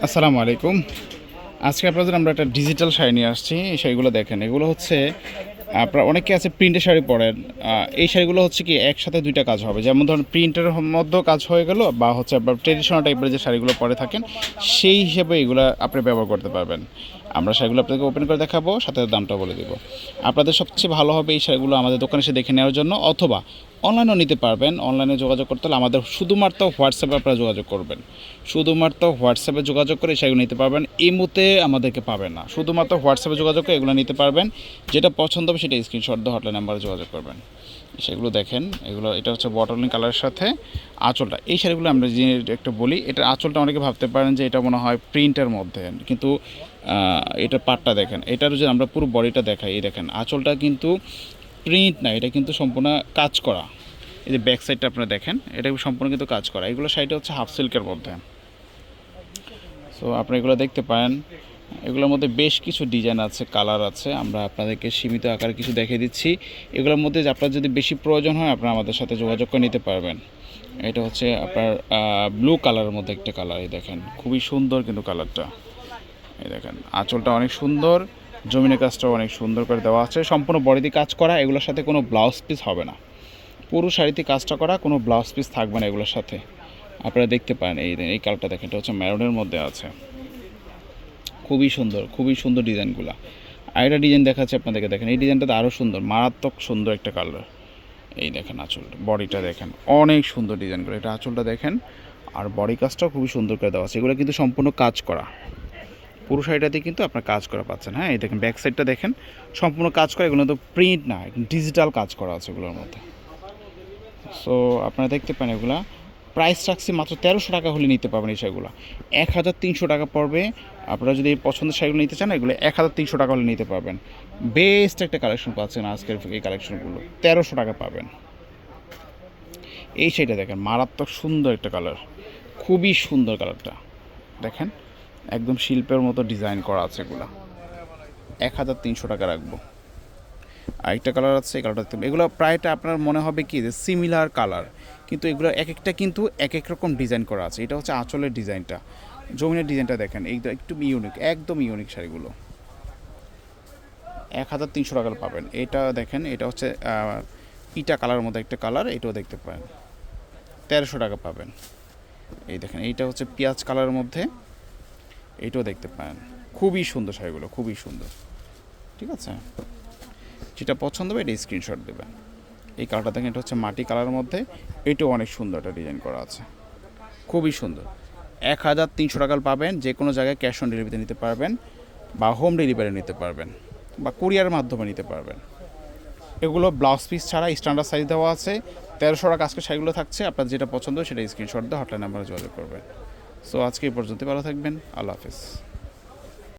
আসসালামু আলাইকুম। আজকে আপনাদের আমরা একটা ডিজিটাল শাড়ি নিয়ে আসছি। এই শাড়িগুলো দেখেন, এগুলো হচ্ছে আপনারা অনেকে আছে প্রিন্টের শাড়ি পরেন। এই শাড়িগুলো হচ্ছে কি একসাথে দুইটা কাজ হবে, যেমন ধরুন প্রিন্টের মধ্যেও কাজ হয়ে গেল, বা হচ্ছে আপনার ট্রেডিশনাল টাইপের যে শাড়িগুলো পরে থাকেন সেই হিসেবে এগুলো আপনি ব্যবহার করতে পারবেন। আমরা শাড়িগুলো আপনাদেরকে ওপেন করে দেখাবো, সাথে দামটা বলে দেবো। আপনাদের সবচেয়ে ভালো হবে এই শাড়িগুলো আমাদের দোকানে এসে দেখে নেওয়ার জন্য, অথবা অনলাইনেও নিতে পারবেন। অনলাইনে যোগাযোগ করতে হলে আমাদের শুধুমাত্র হোয়াটসঅ্যাপে আপনারা যোগাযোগ করবেন। শুধুমাত্র হোয়াটসঅ্যাপে যোগাযোগ করে সেগুলো নিতে পারবেন। এই মুহূর্তে আমাদেরকে পাবেন না, শুধুমাত্র হোয়াটসঅ্যাপে যোগাযোগ করে এগুলো নিতে পারবেন। যেটা পছন্দ হবে সেটা স্ক্রিনশট দিয়ে হটলাইন নাম্বারে যোগাযোগ করবেন। সেগুলো দেখেন, এগুলো এটা হচ্ছে বটলিং কালারের সাথে আঁচলটা। এই শাড়িগুলো আমরা যে একটু বলি, এটার আঁচলটা অনেকে ভাবতে পারেন যে এটা মনে হয় প্রিন্টের মধ্যে, কিন্তু এটার পাটটা দেখেন, এটার যে আমরা পুরো বডিটা দেখাই, এই দেখেন আঁচলটা কিন্তু প্রিন্ট না, এটা কিন্তু সম্পূর্ণ কাজ করা। এই যে ব্যাক সাইডটা আপনারা দেখেন, এটা সম্পূর্ণ কিন্তু কাজ করা। এগুলো শাড়িটা হচ্ছে হাফ সিল্কের মধ্যে। সো আপনারা এগুলো দেখতে পারেন। এগুলোর মধ্যে বেশ কিছু ডিজাইন আছে, কালার আছে, আমরা আপনাদেরকে সীমিত আকারে কিছু দেখিয়ে দিচ্ছি। এগুলোর মধ্যে যে আপনার যদি বেশি প্রয়োজন হয় আপনারা আমাদের সাথে যোগাযোগ করে নিতে পারবেন। এটা হচ্ছে আপনার ব্লু কালারের মধ্যে একটা কালার, এই দেখেন খুবই সুন্দর কিন্তু কালারটা। এই দেখেন আঁচলটা অনেক সুন্দর, জমিনের কাজটাও অনেক সুন্দর করে দেওয়া আছে, সম্পূর্ণ বডিতে কাজ করা। এগুলোর সাথে কোনো ব্লাউজ পিস হবে না, পুরো শাড়িতে কাজটা করা, কোনো ব্লাউজ পিস থাকবে না এগুলোর সাথে। আপনারা দেখতে পারেন, এই কালারটা দেখেন, এটা হচ্ছে ম্যারুনের মধ্যে আছে, খুবই সুন্দর, খুবই সুন্দর ডিজাইনগুলো। আরেকটা ডিজাইন দেখাচ্ছে আপনাদেরকে, দেখেন এই ডিজাইনটা তো আরও সুন্দর, মারাত্মক সুন্দর একটা কালার। এই দেখেন আঁচলটা, বডিটা দেখেন, অনেক সুন্দর ডিজাইনগুলো। এটা আঁচলটা দেখেন, আর বডি কাজটাও খুবই সুন্দর করে দেওয়া আছে। এগুলো কিন্তু সম্পূর্ণ কাজ করা, পুরো শাড়িটাতে কিন্তু আপনার কাজ করা পাচ্ছেন। হ্যাঁ, এই দেখেন ব্যাক সাইডটা দেখেন, সম্পূর্ণ কাজ করা। এগুলো তো প্রিন্ট না, ডিজিটাল কাজ করা আছে এগুলোর মধ্যে। সো আপনারা দেখতে পান, এগুলা প্রাইস রাখছি মাত্র 1300 টাকা হলে নিতে পারবেন। এই শাড়িগুলো 1300 টাকা পড়বে। আপনারা যদি এই পছন্দের শাড়িগুলো নিতে চান, এগুলো 1300 টাকা হলে নিতে পারবেন। বেস্ট একটা কালেকশন পাচ্ছেন আজকের এই কালেকশনগুলো, 1300 টাকা পাবেন। এই শাড়িটা দেখেন, মারাত্মক সুন্দর একটা কালার, খুবই সুন্দর কালারটা দেখেন, একদম শিল্পের মতো ডিজাইন করা আছে। এগুলো 1300 টাকা রাখবো। আরেকটা কালার আছে, এই কালারটা দেখতে, এগুলো প্রায়টা আপনার মনে হবে কি যে সিমিলার কালার, কিন্তু এগুলো এক একটা কিন্তু এক এক রকম ডিজাইন করা আছে। এটা হচ্ছে আঁচলের ডিজাইনটা, জমিনের ডিজাইনটা দেখেন, এইটা একটু ইউনিক, একদম ইউনিক শাড়িগুলো। 1300 টাকা পাবেন। এটা দেখেন, এটা হচ্ছে ইটা কালারের মধ্যে একটা কালার, এটাও দেখতে পাবেন, 1300 টাকা পাবেন। এই দেখেন, এইটা হচ্ছে পেঁয়াজ কালারের মধ্যে, এইটাও দেখতে পাবেন। খুবই সুন্দর শাড়িগুলো, খুবই সুন্দর। ঠিক আছে, যেটা পছন্দ হবে এটা স্ক্রিনশট দেবেন। এই কালারটা দেখেন, এটা হচ্ছে মাটি কালারের মধ্যে, এটাও অনেক সুন্দর একটা ডিজাইন করা আছে, খুবই সুন্দর। 1300 টাকা পাবেন। যে কোনো জায়গায় ক্যাশ অন ডেলিভারিতে নিতে পারবেন, বা হোম ডেলিভারি নিতে পারবেন, বা কুরিয়ারের মাধ্যমে নিতে পারবেন। এগুলো ব্লাউজ পিস ছাড়া স্ট্যান্ডার্ড সাইজ দেওয়া আছে। 1300 টাকা আজকে শাড়িগুলো থাকছে। আপনার যেটা পছন্দ সেটা স্ক্রিনশট দিয়ে হটলাইন নাম্বারে যোগাযোগ করবেন। সো আজকে এই পর্যন্ত, ভালো থাকবেন, আল্লাহ হাফেজ।